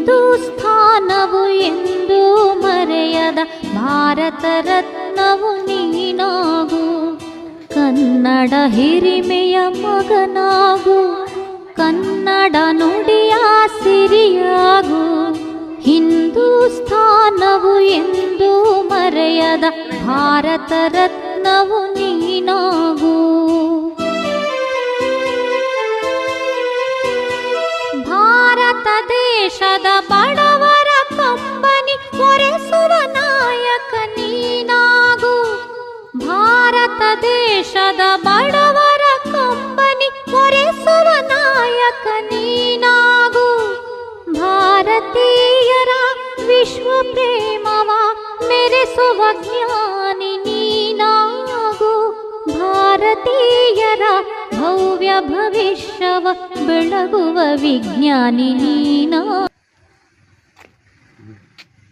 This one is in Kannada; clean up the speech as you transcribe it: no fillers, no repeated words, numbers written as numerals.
ಹಿಂದೂಸ್ಥಾನವು ಎಂದೂ ಮರೆಯದ ಭಾರತ ರತ್ನವು ನೀನಾಗು. ಕನ್ನಡ ಹಿರಿಮೆಯ ಮಗನಾಗು, ಕನ್ನಡ ನುಡಿಯ ಸಿರಿಯಾಗು. ಹಿಂದೂಸ್ಥಾನವು ಎಂದೂ ಮರೆಯದ ಭಾರತ ರತ್ನವು ನೀನಾಗು. ಭಾರತ ದೇಶದ ಬಡವರ ಕಂಬನಿ ಒರೆಸುವ ನಾಯಕ ನೀನಾಗು. ಭಾರತ ದೇಶದ ಬಡವರ ಕಂಬನಿ ಒರೆಸುವ ನಾಯಕ ನೀನಾಗು. ಭಾರತೀಯರ ವಿಶ್ವ ಪ್ರೇಮವ ಮೆರೆಸುವ ಜ್ಞಾನಿ ನೀನಾಗು. ಭಾರತೀಯರ ಭವ್ಯ ಭವಿಷ್ಯವ ಬೆಳಗುವ ವಿಜ್ಞಾನಿ ನೀನಾಗು.